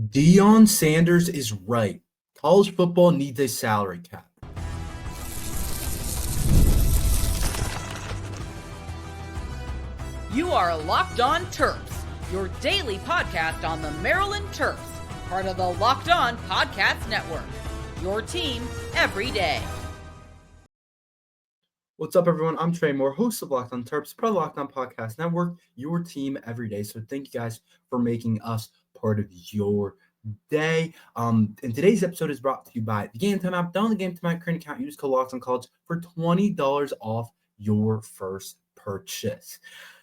Deion Sanders is right. College football needs a salary cap. You are Locked On Terps, your daily podcast on the Maryland Terps, part of the Locked On Podcast Network. Your team every day. What's up, everyone? I'm Tre Moore, host of Locked On Terps, part of the Locked On Podcast Network, your team every day. So thank you guys for making us part of your day. And today's episode is brought to you by the Gametime app. Download the Gametime app, create an account, use code Locked On College for $20 off your first purchase.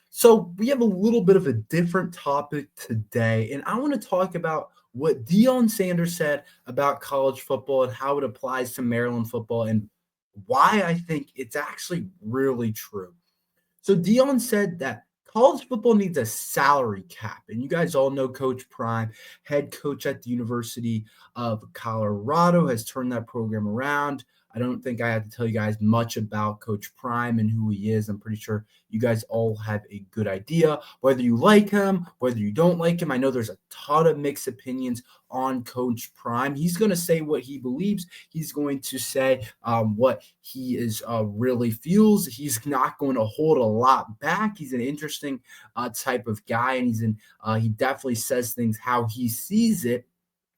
So we have a little bit of a different topic today, and I want to talk about what Deion Sanders said about college football and how it applies to Maryland football and why I think it's actually really true. So Deion said that college football needs a salary cap. And you guys all know Coach Prime, head coach at the University of Colorado, has turned that program around. I don't think I have to tell you guys much about Coach Prime and who he is. I'm pretty sure you guys all have a good idea, whether you like him, whether you don't like him. I know there's a ton of mixed opinions on Coach Prime. He's going to say what he believes. He's going to say what he is really feels. He's not going to hold a lot back. He's an interesting type of guy, and he definitely says things how he sees it.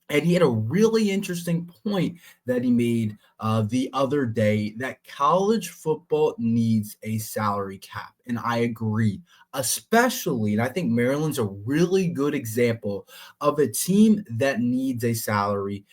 And he had a really interesting point that he made the other day that college football needs a salary cap. And I agree, especially, and I think Maryland's a really good example of a team that needs a salary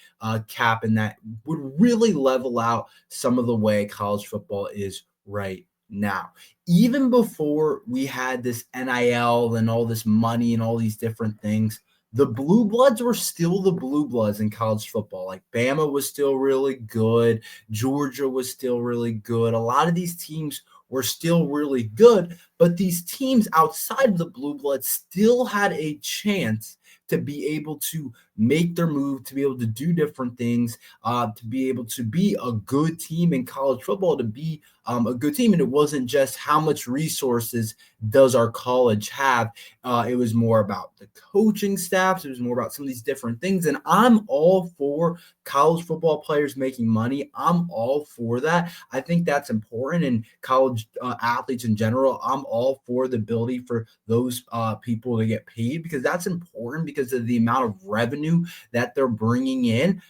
cap and that would really level out some of the way college football is right now. Even before we had this NIL and all this money and all these different things, the Blue Bloods were still the Blue Bloods in college football. Like Bama was still really good. Georgia was still really good. A lot of these teams were still really good, but these teams outside of the Blue Bloods still had a chance to be able to make their move, to be able to do different things, to be able to be a good team in college football, to be a good team. And it wasn't just how much resources does our college have. It was more about the coaching staffs. It was more about some of these different things. And I'm all for college football players making money. I'm all for that. I think that's important. And college athletes in general, I'm all for the ability for those people to get paid, because that's important because of the amount of revenue that they're bringing in.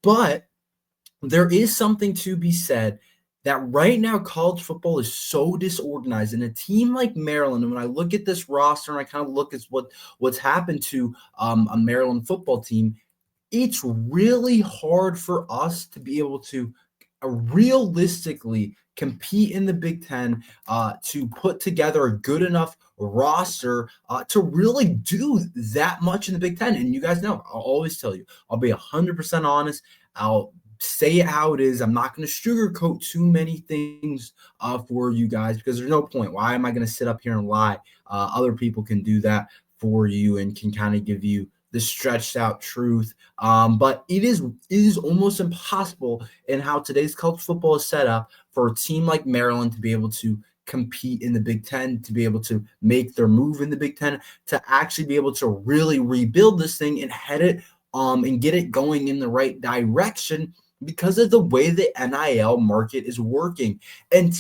But there is something to be said that right now college football is so disorganized, and a team like Maryland, and when I look at this roster and I kind of look at what's happened to a Maryland football team, it's really hard for us to be able to realistically compete in the Big Ten, to put together a good enough roster to really do that much in the Big Ten. And you guys know, I'll always tell you, I'll be 100% honest. I'll say it how it is. I'm not going to sugarcoat too many things for you guys, because there's no point. Why am I going to sit up here and lie? Other people can do that for you and can kind of give you the stretched out truth. But it is almost impossible in how today's college football is set up for a team like Maryland to be able to compete in the Big Ten, to be able to make their move in the Big Ten, to actually be able to really rebuild this thing and head it and get it going in the right direction, because of the way the NIL market is working. And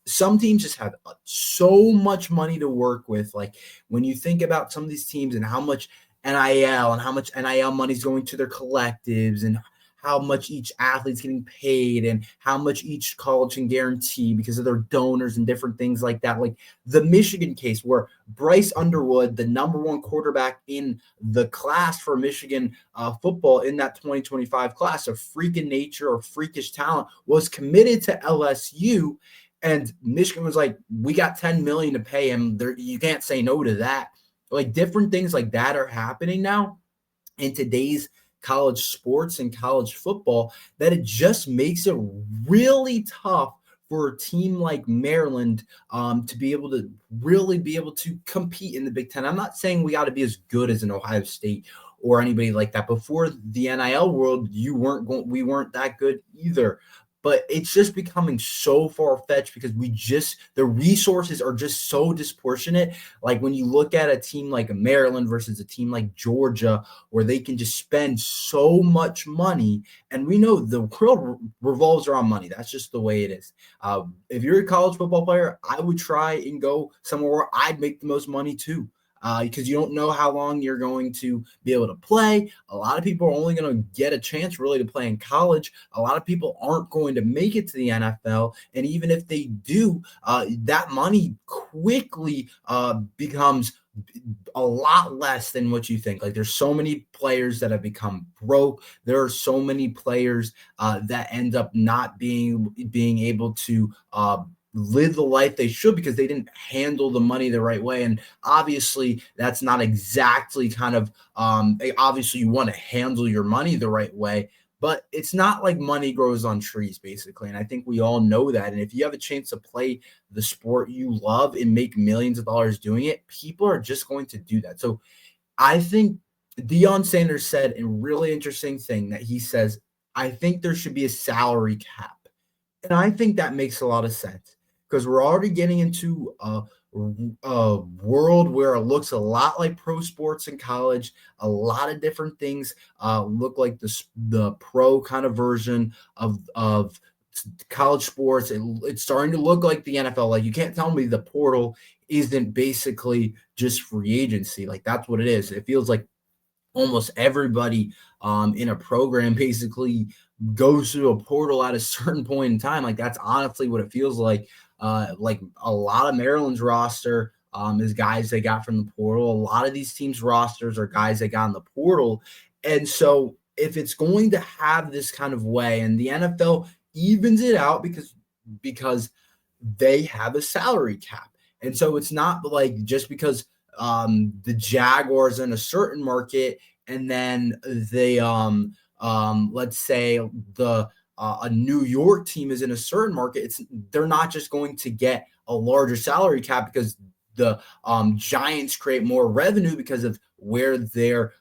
some teams just have so much money to work with. Like when you think about some of these teams and how much NIL and how much NIL money is going to their collectives, and how much each athlete's getting paid, and how much each college can guarantee because of their donors and different things like that. Like the Michigan case, where Bryce Underwood, the number one quarterback in the class for Michigan football in that 2025 class, of freaking nature or freakish talent, was committed to LSU. And Michigan was like, we got $10 million to pay him. You can't say no to that. Like different things like that are happening now in today's college sports and college football, that it just makes it really tough for a team like Maryland to be able to really be able to compete in the Big Ten. I'm not saying we got to be as good as an Ohio State or anybody like that. Before the NIL world, we weren't that good either. but it's just becoming so far-fetched because the resources are just so disproportionate. Like when you look at a team like Maryland versus a team like Georgia, where they can just spend so much money, and we know the world revolves around money. That's just the way it is. If you're a college football player, I would try and go somewhere where I'd make the most money too. Because you don't know how long you're going to be able to play. A lot of people are only going to get a chance really to play in college. A lot of people aren't going to make it to the NFL. And even if they do, that money quickly becomes a lot less than what you think. Like there's so many players that have become broke. There are so many players that end up not being able to live the life they should because they didn't handle the money the right way. And obviously that's not exactly kind of obviously you want to handle your money the right way, but it's not like money grows on trees basically. And I think we all know that. And if you have a chance to play the sport you love and make millions of dollars doing it, people are just going to do that. So I think Deion Sanders said a really interesting thing that he says, I think there should be a salary cap. And I think that makes a lot of sense because we're already getting into a world where it looks a lot like pro sports in college. A lot of different things look like the pro kind of version of college sports. It's starting to look like the NFL. Like you can't tell me the portal isn't basically just free agency. Like that's what it is. It feels like almost everybody in a program basically goes through a portal at a certain point in time. Like that's honestly what it feels like. Like a lot of Maryland's roster is guys they got from the portal. A lot of these teams' rosters are guys they got in the portal. And so if it's going to have this kind of way, and the NFL evens it out because they have a salary cap. And so it's not like just because the Jaguars in a certain market and then they let's say a New York team is in a certain market, they're not just going to get a larger salary cap because the Giants create more revenue because of where they are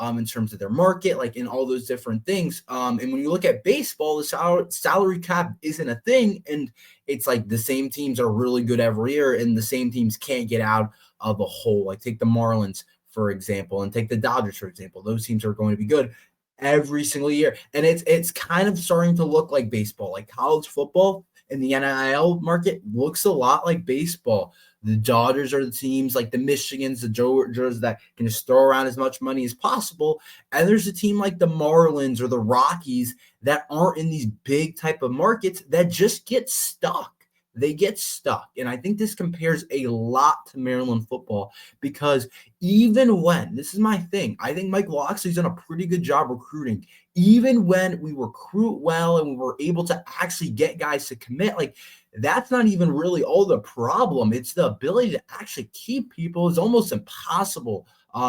in terms of their market, like in all those different things. And when you look at baseball, the salary cap isn't a thing, and it's like the same teams are really good every year, and the same teams can't get out of a hole. Like take the Marlins, for example, and take the Dodgers, for example. Those teams are going to be good every single year. And it's kind of starting to look like baseball, like college football in the NIL market looks a lot like baseball. The Dodgers are the teams like the Michigans, the Georgias that can just throw around as much money as possible. And there's a team like the Marlins or the Rockies that aren't in these big type of markets that just get stuck. They get stuck. And I think this compares a lot to Maryland football because even when, this is my thing, I think Mike Locksley's done a pretty good job recruiting. Even when we recruit well and we were able to actually get guys to commit, like that's not even really all the problem. It's the ability to actually keep people is almost impossible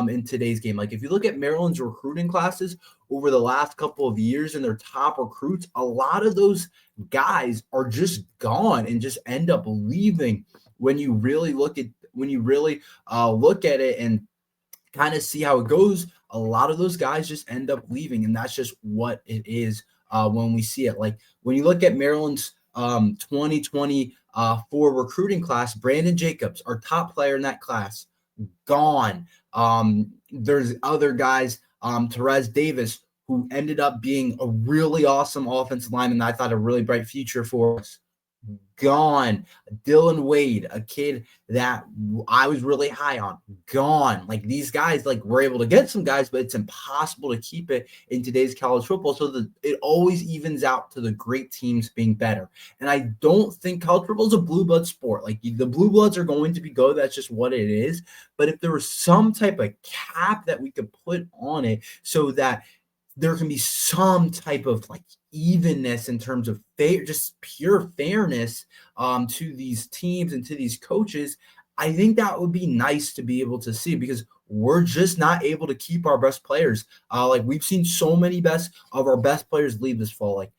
in today's game. Like if you look at Maryland's recruiting classes over the last couple of years and their top recruits, a lot of those guys are just gone and just end up leaving. When you really look at it and kind of see how it goes, a lot of those guys just end up leaving, and that's just what it is when we see it. Like when you look at Maryland's 2024 recruiting class, Brandon Jacobs, our top player in that class, gone. There's other guys, Terez Davis, who ended up being a really awesome offensive lineman that I thought a really bright future for us, gone. Dylan Wade, a kid that I was really high on, gone. Like these guys, like we're able to get some guys, but it's impossible to keep it in today's college football. So that it always evens out to the great teams being better. And I don't think college football is a blue blood sport. Like the blue bloods are going to be good. That's just what it is. But if there was some type of cap that we could put on it so that there can be some type of like evenness in terms of just pure fairness to these teams and to these coaches, I think that would be nice to be able to see because we're just not able to keep our best players. Like we've seen so many of our best players leave this fall. Like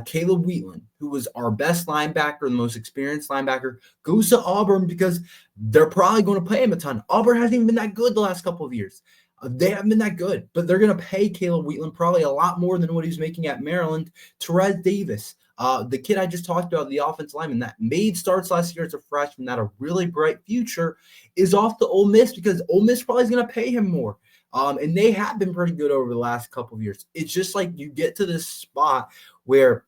Caleb Wheatland, who was our best linebacker, the most experienced linebacker, goes to Auburn because they're probably going to pay him a ton. Auburn hasn't even been that good the last couple of years. They haven't been that good, but they're going to pay Caleb Wheatland probably a lot more than what he was making at Maryland. Terez Davis, the kid I just talked about, the offensive lineman that made starts last year as a freshman, that a really bright future, is off to Ole Miss because Ole Miss probably is going to pay him more. And they have been pretty good over the last couple of years. It's just like you get to this spot where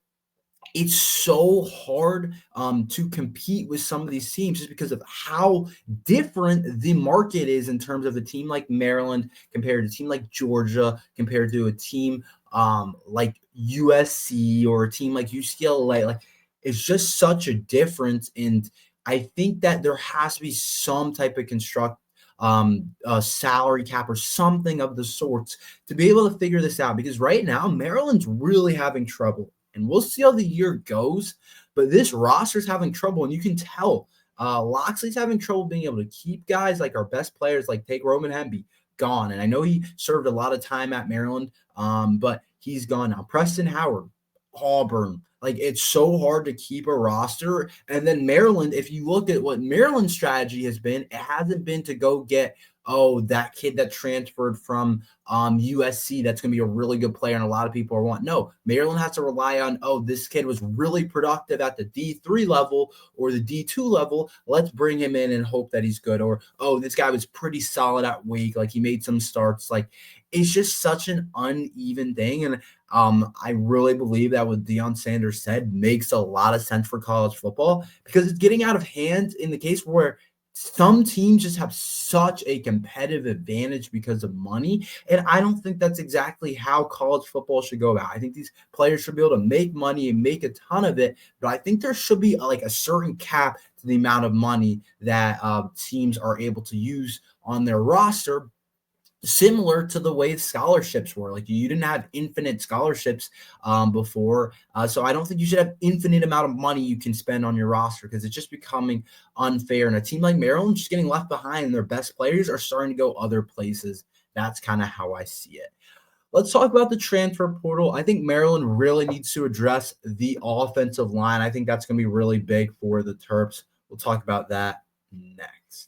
it's so hard to compete with some of these teams just because of how different the market is in terms of a team like Maryland compared to a team like Georgia, compared to a team like USC or a team like UCLA. Like, it's just such a difference. And I think that there has to be some type of a salary cap or something of the sorts to be able to figure this out, because right now Maryland's really having trouble. And we'll see how the year goes, but this roster's having trouble, and you can tell Loxley's having trouble being able to keep guys like our best players, like take Roman Hemby, gone. And I know he served a lot of time at Maryland, but he's gone now. Preston Howard, Auburn. Like, it's so hard to keep a roster. And then Maryland, if you look at what Maryland's strategy has been, it hasn't been to go get, that kid that transferred from USC that's going to be a really good player and a lot of people are wanting. No, Maryland has to rely on, this kid was really productive at the D3 level or the D2 level. Let's bring him in and hope that he's good. Or, this guy was pretty solid at Wake. Like, he made some starts. Like, it's just such an uneven thing. And I really believe that what Deion Sanders said makes a lot of sense for college football, because it's getting out of hand in the case where some teams just have such a competitive advantage because of money. And I don't think that's exactly how college football should go about. I think these players should be able to make money and make a ton of it. But I think there should be a certain cap to the amount of money that teams are able to use on their roster, similar to the way scholarships were. Like, you didn't have infinite scholarships before. So I don't think you should have infinite amount of money you can spend on your roster, because it's just becoming unfair. And a team like Maryland just getting left behind, and their best players are starting to go other places. That's kind of how I see it. Let's talk about the transfer portal. I think Maryland really needs to address the offensive line. I think that's going to be really big for the Terps. We'll talk about that next.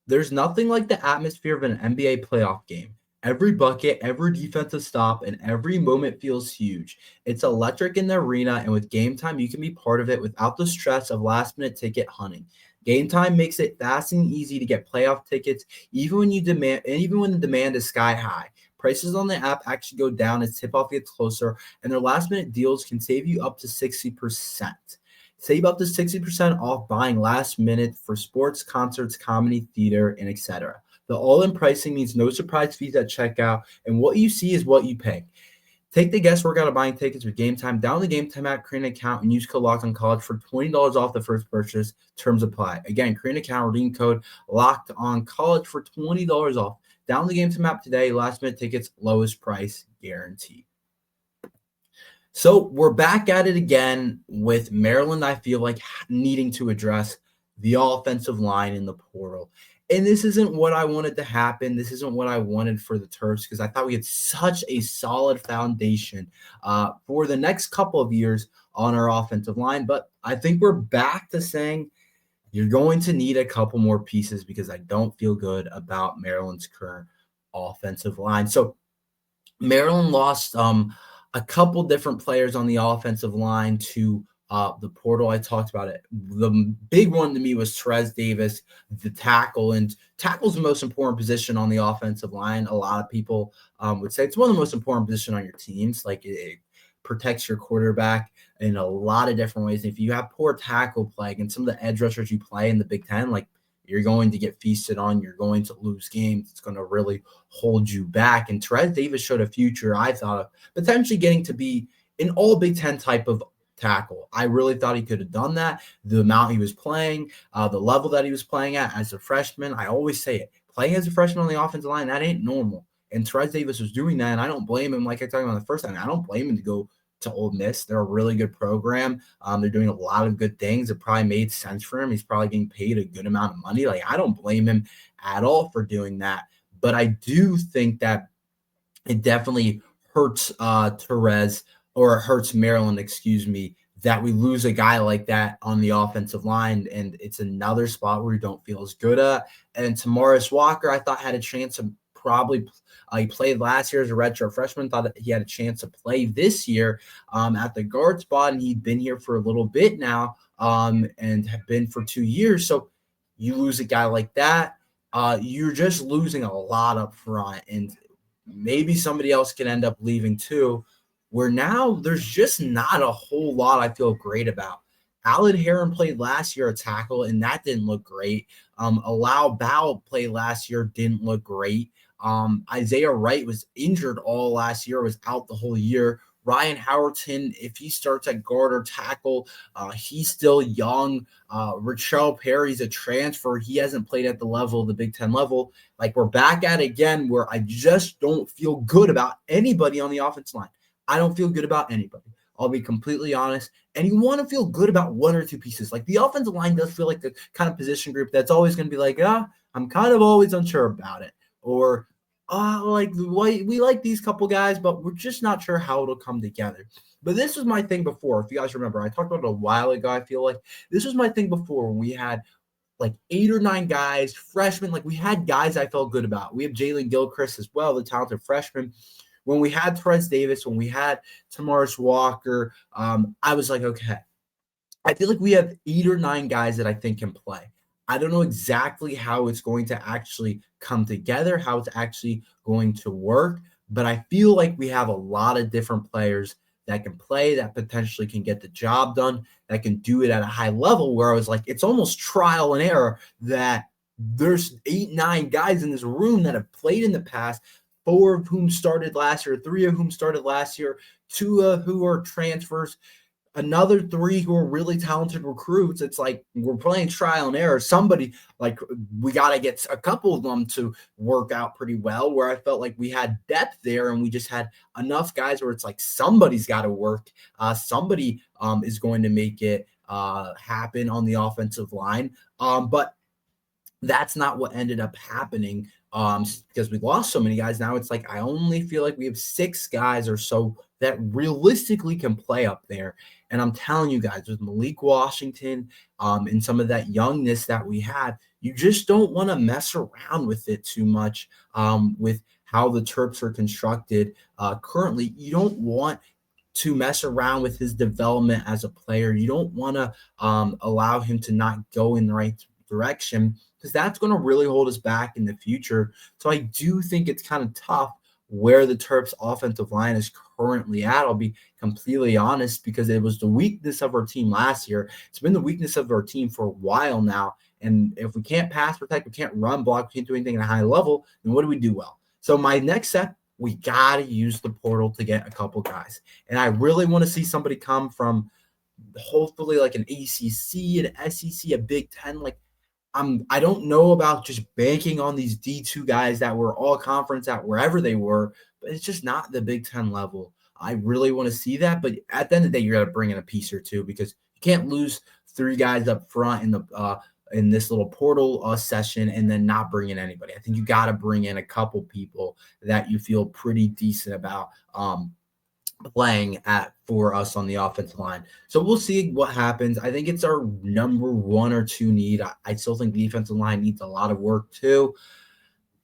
There's nothing like the atmosphere of an NBA playoff game. Every bucket, every defensive stop, and every moment feels huge. It's electric in the arena, and with Gametime, you can be part of it without the stress of last-minute ticket hunting. Gametime makes it fast and easy to get playoff tickets, even when the demand is sky high. Prices on the app actually go down as tip-off gets closer, and their last-minute deals can save you up to 60%. Save up to 60% off buying last minute for sports, concerts, comedy, theater, and etc. The all-in pricing means no surprise fees at checkout, and what you see is what you pay. Take the guesswork out of buying tickets with Gametime. Download the Gametime app, create an account, and use code LOCKEDONCollege for $20 off the first purchase. Terms apply. Again, create an account, redeem code LOCKEDONCollege for $20 off. Download the Gametime app today. Last minute tickets, lowest price guaranteed. So we're back at it again with Maryland, I feel like, needing to address the offensive line in the portal. And this isn't what I wanted to happen. This isn't what I wanted for the Terps, because I thought we had such a solid foundation for the next couple of years on our offensive line. But I think we're back to saying you're going to need a couple more pieces, because I don't feel good about Maryland's current offensive line. So Maryland lost a couple different players on the offensive line to the portal. I talked about it. The big one to me was Terez Davis, the tackle. And tackle's the most important position on the offensive line. A lot of people would say it's one of the most important positions on your teams. Like, it protects your quarterback in a lot of different ways. If you have poor tackle play and some of the edge rushers you play in the Big Ten, like, you're going to get feasted on. You're going to lose games. It's going to really hold you back. And Terez Davis showed a future, I thought, of potentially getting to be an all Big Ten type of tackle. I really thought he could have done that. The amount he was playing, the level that he was playing at as a freshman, I always say it, playing as a freshman on the offensive line, that ain't normal. And Terez Davis was doing that, and I don't blame him. Like I talked about the first time, I don't blame him to go to Ole Miss. They're a really good program. They're doing a lot of good things. It probably made sense for him. He's probably getting paid a good amount of money. Like, I don't blame him at all for doing that. But I do think that it definitely hurts Terez, or it hurts Maryland, that we lose a guy like that on the offensive line, and it's another spot where we don't feel as good at. And Tamaris Walker, I thought had a chance to probably he played last year as a redshirt freshman, thought that he had a chance to play this year at the guard spot, and he'd been here for a little bit now and have been for 2 years. So you lose a guy like that, you're just losing a lot up front, and maybe somebody else can end up leaving too, where now there's just not a whole lot I feel great about. Alan Heron played last year a tackle, and that didn't look great. Allow Bow played last year, didn't look great. Isaiah Wright was injured all last year, was out the whole year. Ryan Howerton, if he starts at guard or tackle, he's still young. Rachel Perry's a transfer. He hasn't played at the level, the Big Ten level. Like, we're back at it again where I just don't feel good about anybody on the offensive line. I don't feel good about anybody. I'll be completely honest. And you want to feel good about one or two pieces. Like, the offensive line does feel like the kind of position group that's always going to be like, I'm kind of always unsure about it. Or, we like these couple guys, but we're just not sure how it'll come together. But this was my thing before. If you guys remember, I talked about it a while ago. I feel like this was my thing before when we had like 8 or 9 guys, freshmen. Like, we had guys I felt good about. We have Jalen Gilchrist as well, the talented freshman. When we had Terrence Davis, when we had Tamaris Walker, I was like, okay, I feel like we have 8 or 9 guys that I think can play. I don't know exactly how it's going to actually come together, how it's actually going to work, but I feel like we have a lot of different players that can play, that potentially can get the job done, that can do it at a high level, where I was like, it's almost trial and error that there's 8, 9 guys in this room that have played in the past, 4 of whom started last year, 3 of whom started last year, 2 of who are transfers, another 3 who are really talented recruits. It's like we're playing trial and error. Somebody, like, we got to get a couple of them to work out pretty well, where I felt like we had depth there and we just had enough guys where it's like somebody's got to work. Somebody is going to make it happen on the offensive line. But that's not what ended up happening because we lost so many guys. Now it's like I only feel like we have 6 guys or so that realistically can play up there. And I'm telling you guys, with Malik Washington and some of that youngness that we had, you just don't want to mess around with it too much with how the Terps are constructed currently. You don't want to mess around with his development as a player. You don't want to allow him to not go in the right direction, because that's going to really hold us back in the future. So I do think it's kind of tough where the Terps offensive line is currently at. I'll be completely honest, because it was the weakness of our team last year. It's been the weakness of our team for a while now. And if we can't pass protect, we can't run block, we can't do anything at a high level, then what do we do well? So my next step, we got to use the portal to get a couple guys. And I really want to see somebody come from hopefully like an ACC, an SEC, a Big Ten. Like, I don't know about just banking on these D2 guys that were all conference at wherever they were, but it's just not the Big Ten level. I really want to see that, but at the end of the day, you got to bring in a piece or two, because you can't lose 3 guys up front in this little portal session and then not bring in anybody. I think you got to bring in a couple people that you feel pretty decent about playing for us on the offensive line. So we'll see what happens. I think it's our number 1 or 2 need. I still think the defensive line needs a lot of work too.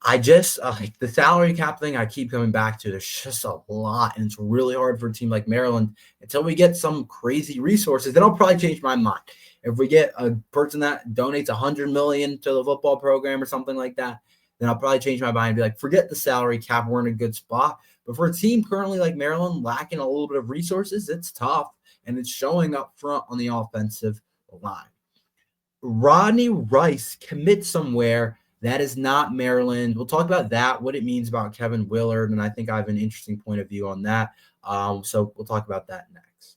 I just like the salary cap thing. I keep coming back to. There's just a lot, and it's really hard for a team like Maryland until we get some crazy resources. Then I'll probably change my mind. If we get a person that donates $100 million to the football program or something like that, then I'll probably change my mind and be like, forget the salary cap. We're in a good spot. But for a team currently like Maryland, lacking a little bit of resources, it's tough, and it's showing up front on the offensive line. Rodney Rice commits somewhere that is not Maryland. We'll talk about that, what it means about Kevin Willard, and I think I have an interesting point of view on that. So we'll talk about that next.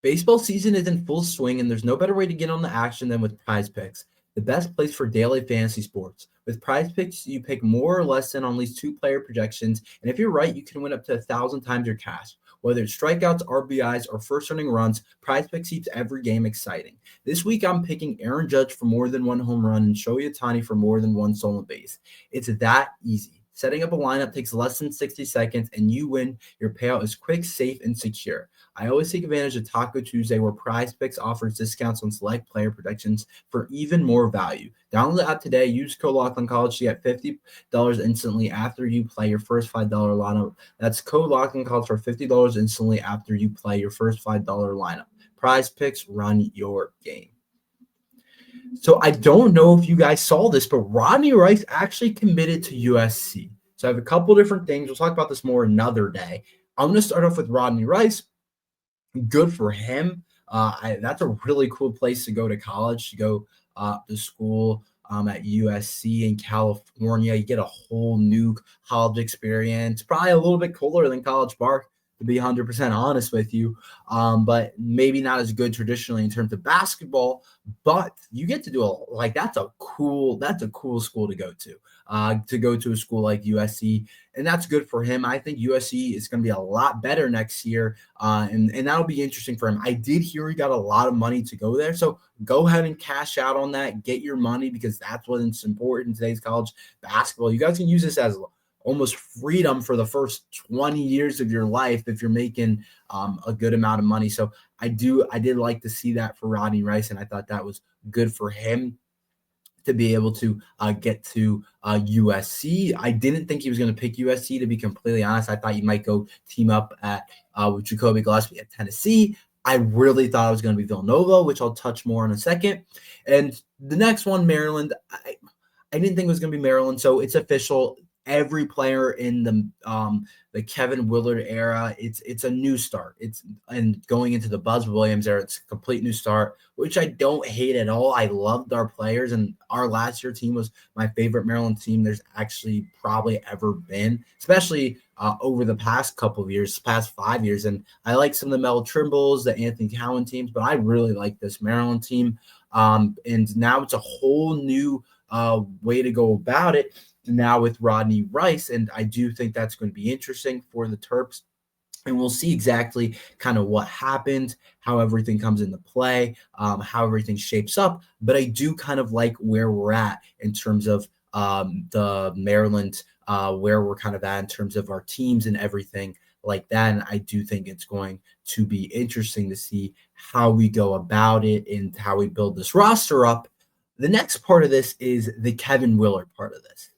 Baseball season is in full swing, and there's no better way to get on the action than with Prize Picks, the best place for daily fantasy sports. With Prize Picks, you pick more or less than on these 2-player projections, and if you're right, you can win up to 1,000 times your cash. Whether it's strikeouts, RBIs, or first-inning runs, Prize Picks keeps every game exciting. This week, I'm picking Aaron Judge for more than 1 home run and Shohei Ohtani for more than 1 stolen base. It's that easy. Setting up a lineup takes less than 60 seconds, and you win. Your payout is quick, safe, and secure. I always take advantage of Taco Tuesday, where Prize Picks offers discounts on select player protections for even more value. Download the app today. Use code LOCKEDONCollege to get $50 instantly after you play your first $5 lineup. That's code LOCKEDONCollege for $50 instantly after you play your first $5 lineup. Prize Picks, run your game. So I don't know if you guys saw this, but Rodney Rice actually committed to USC. So I have a couple different things. We'll talk about this more another day. I'm going to start off with Rodney Rice. Good for him. That's a really cool place to go to college, to go to school at USC in California. You get a whole new college experience, probably a little bit cooler than College Park, to be 100% honest with you, but maybe not as good traditionally in terms of basketball. But you get to do that's a cool school to go to a school like USC, and that's good for him. I think USC is going to be a lot better next year, and that'll be interesting for him. I did hear he got a lot of money to go there, so go ahead and cash out on that. Get your money, because that's what's important in today's college basketball. You guys can use this as almost freedom for the first 20 years of your life if you're making a good amount of money. So I did like to see that for Rodney Rice, and I thought that was good for him to be able to get to USC. I didn't think he was going to pick USC, to be completely honest. I thought he might go team up with Jacoby Gillespie at Tennessee. I really thought it was going to be Villanova, which I'll touch more in a second. And the next one, Maryland. I didn't think it was going to be Maryland, so it's official. Every player in the Kevin Willard era, it's a new start. And going into the Buzz Williams era, it's a complete new start, which I don't hate at all. I loved our players, and our last year team was my favorite Maryland team there's actually probably ever been, especially over the past couple of years, past 5 years. And I like some of the Mel Trimbles, the Anthony Cowan teams, but I really like this Maryland team. And now it's a whole new way to go about it now with Rodney Rice, and I do think that's going to be interesting for the Terps, and we'll see exactly kind of what happens, how everything comes into play, how everything shapes up. But I do kind of like where we're at in terms of the Maryland, where we're kind of at in terms of our teams and everything like that. And I do think it's going to be interesting to see how we go about it and how we build this roster up. The next part of this is the Kevin Willard part of this.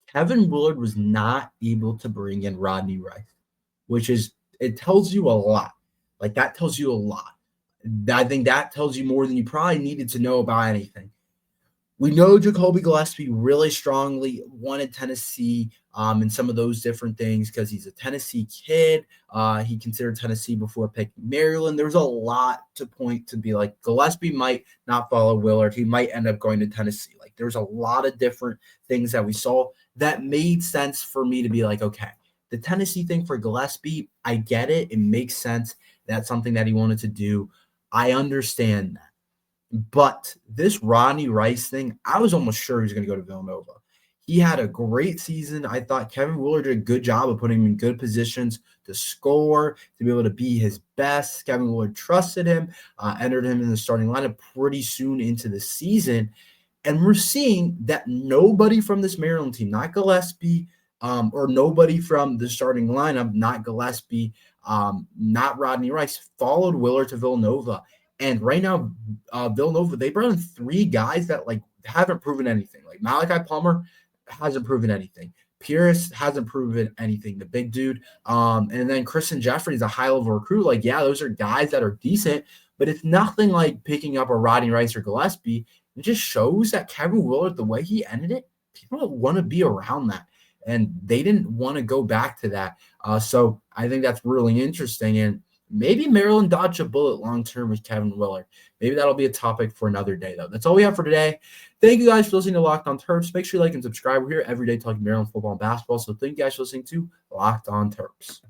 Kevin Willard was not able to bring in Rodney Rice, it tells you a lot. Like, that tells you a lot. I think that tells you more than you probably needed to know about anything. We know Jacoby Gillespie really strongly wanted Tennessee and some of those different things because he's a Tennessee kid. He considered Tennessee before picking Maryland. There's a lot to point to be like, Gillespie might not follow Willard. He might end up going to Tennessee. Like, there's a lot of different things that we saw that made sense for me to be like, okay, the Tennessee thing for Gillespie, I get it. It makes sense. That's something that he wanted to do. I understand that. But this Rodney Rice thing, I was almost sure he was going to go to Villanova. He had a great season. I thought Kevin Willard did a good job of putting him in good positions to score, to be able to be his best. Kevin Willard trusted him, entered him in the starting lineup pretty soon into the season. And we're seeing that nobody from this Maryland team, not Gillespie, or nobody from the starting lineup, not Gillespie, not Rodney Rice, followed Willard to Villanova. And right now, Villanova, they brought in 3 guys that haven't proven anything. Like Malachi Plummer hasn't proven anything. Pierce hasn't proven anything, the big dude. And then Christian Jeffrey is a high-level recruit. Like, yeah, those are guys that are decent, but it's nothing like picking up a Rodney Rice or Gillespie. It just shows that Kevin Willard, the way he ended it, people want to be around that. And they didn't want to go back to that. So I think that's really interesting. And maybe Maryland dodged a bullet long-term with Kevin Willard. Maybe that'll be a topic for another day, though. That's all we have for today. Thank you guys for listening to Locked On Terps. Make sure you like and subscribe. We're here every day talking Maryland football and basketball. So thank you guys for listening to Locked On Terps.